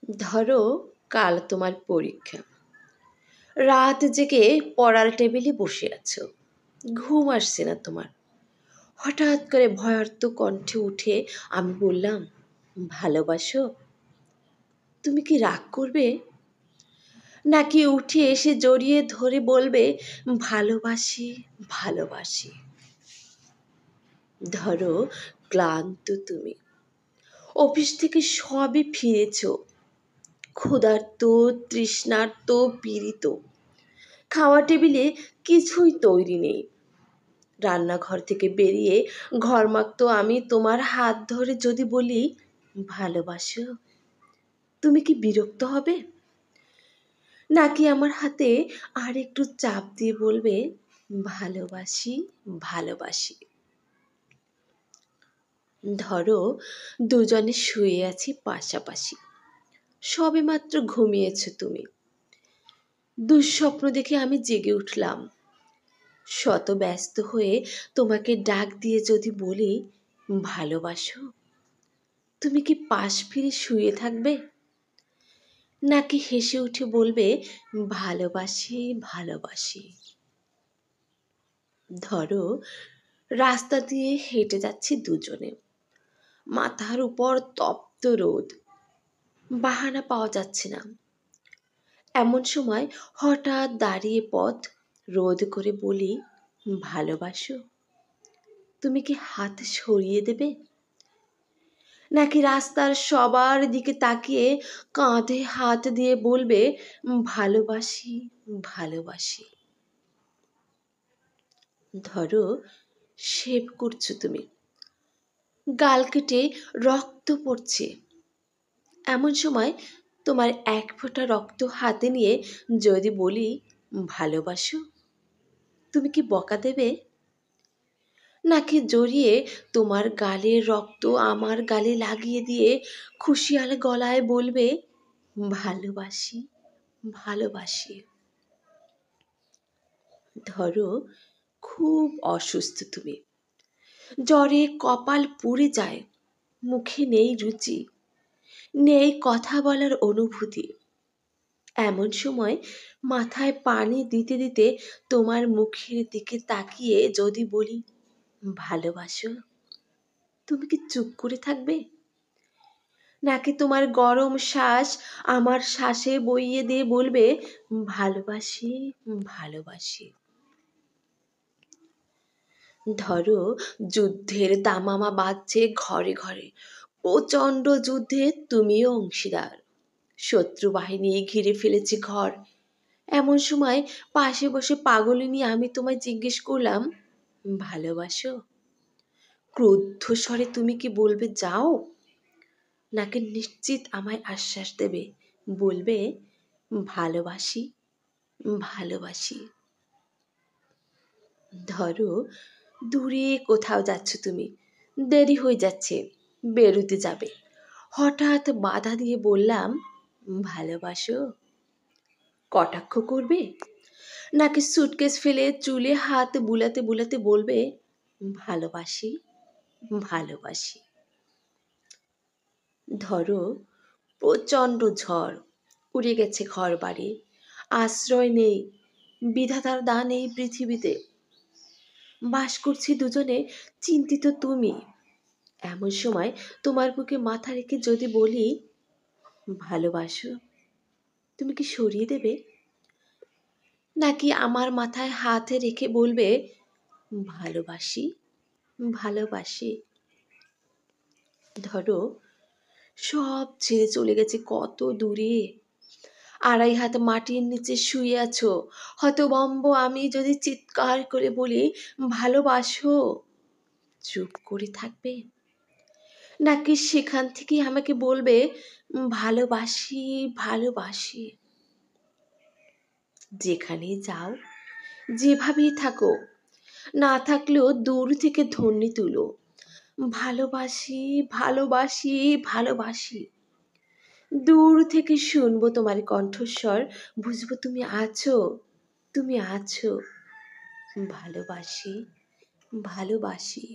ধরো, কাল তোমার পরীক্ষা। রাত জেগে পড়ার টেবিলে বসে আছো, ঘুম আসছে না তোমার। হঠাৎ করে ভয়ার্ত কণ্ঠে উঠে আমি বললাম, ভালোবাসো? তুমি কি রাগ করবে, নাকি উঠে এসে জড়িয়ে ধরে বলবে, ভালোবাসি, ভালোবাসি? ধরো, ক্লান্ত তুমি, অফিস থেকে সবে ফিরেছো, ক্ষুধার্ত, তৃষ্ণার্ত, পীড়িত। খাওয়া টেবিলে কিছুই তৈরি নেই। রান্নাঘর থেকে বেরিয়ে ঘর্মাক্ত আমি তোমার হাত ধরে যদি বলি, ভালোবাসো? তুমি কি বিরক্ত হবে, নাকি আমার হাতে আর একটু চাপ দিয়ে বলবে, ভালোবাসি, ভালোবাসি? ধরো, দুজনে শুয়ে আছি পাশাপাশি, সবেমাত্র ঘুমিয়েছ তুমি। দুঃস্বপ্ন দেখে আমি জেগে উঠলাম। শত ব্যস্ত হয়ে তোমাকে ডাক দিয়ে যদি বলি, ভালোবাসো? তুমি কি পাশ ফিরে শুয়ে থাকবে, নাকি হেসে উঠে বলবে, ভালোবাসি, ভালোবাসি? ধরো, রাস্তা দিয়ে হেঁটে যাচ্ছি দুজনে, মাথার উপর তপ্ত রোদ, বাহানা পাওয়া যাচ্ছে না। এমন সময় হঠাৎ দাঁড়িয়ে পথ রোধ করে বলি, ভালোবাসো? তুমি কি হাত সরিয়ে দেবে, নাকি রাস্তার সবার দিকে তাকিয়ে কাঁধে হাত দিয়ে বলবে, ভালোবাসি, ভালোবাসি? ধরো, শেভ করছো তুমি, গাল কেটে রক্ত পড়ছে। এমন সময় তোমার এক ফোঁটা রক্ত হাতে নিয়ে যদি বলি, ভালোবাসো? তুমি কি বকা দেবে, নাকি জড়িয়ে তোমার গালের রক্ত আমার গালে লাগিয়ে দিয়ে খুশিয়াল গলায় বলবে, ভালোবাসি, ভালোবাসি? ধরো, খুব অসুস্থ তুমি, জ্বরে কপাল পুড়ে যায়, মুখে নেই রুচি, নেই কথা বলার অনুভূতি। এমন সময় মাথায় পানি দিতে দিতে তোমার মুখের দিকে তাকিয়ে যদি বলি, ভালোবাসো? তুমি কি চুপ করে থাকবে, নাকি তোমার গরম শ্বাস আমার শ্বাসে বইয়ে দিয়ে বলবে, ভালোবাসি, ভালোবাসি? ধরো, যুদ্ধের দামামা বাজছে ঘরে ঘরে, প্রচণ্ড যুদ্ধে তুমিও অংশীদার। শত্রু বাহিনী ঘিরে ফেলেছে ঘর। এমন সময় পাশে বসে পাগলিনী আমি তোমায় জিজ্ঞেস করলাম, ভালোবাসো? ক্রুদ্ধ স্বরে তুমি কি বলবে, যাও, নাকি নিশ্চিত আমায় আশ্বাস দেবে, বলবে, ভালোবাসি, ভালোবাসি? ধরো, দূরে কোথাও যাচ্ছ তুমি, দেরি হয়ে যাচ্ছে, বেরোতে যাবে। হঠাৎ বাধা দিয়ে বললাম, ভালোবাসো? কটাক্ষ করবে, নাকি সুটকেস ফেলে চুলে হাত বুলাতে বুলাতে বলবে, ভালোবাসি, ভালোবাসি? ধরো, প্রচণ্ড ঝড়, উড়ে গেছে ঘর বাড়ি, আশ্রয় নেই, বিধাতার দান এই পৃথিবীতে। বাস করছি দুজনে, চিন্তিত তুমি। এমন সময় তোমার বুকে মাথা রেখে যদি বলি, ভালোবাসো? তুমি কি সরিয়ে দেবে, নাকি আমার মাথায় হাত রেখে বলবে, ভালোবাসি, ভালোবাসি? ধরো, সব ছেড়ে চলে গেছে কত দূরে, আড়াই হাত মাটির নিচে শুয়ে আছো, হতবম্ব আমি যদি চিৎকার করে বলি, ভালোবাসো? চুপ করে থাকবে, নাকি সেখান থেকেই আমাকে বলবে, ভালোবাসি, ভালোবাসি? যেখানেই যাও, যেভাবেই থাকো, না থাকলেও দূর থেকে ধ্বনি তুলো, ভালোবাসি, ভালোবাসি, ভালোবাসি। দূর থেকে শুনবো তোমার কণ্ঠস্বর, বুঝবো তুমি আছো, তুমি আছো। ভালোবাসি, ভালোবাসি।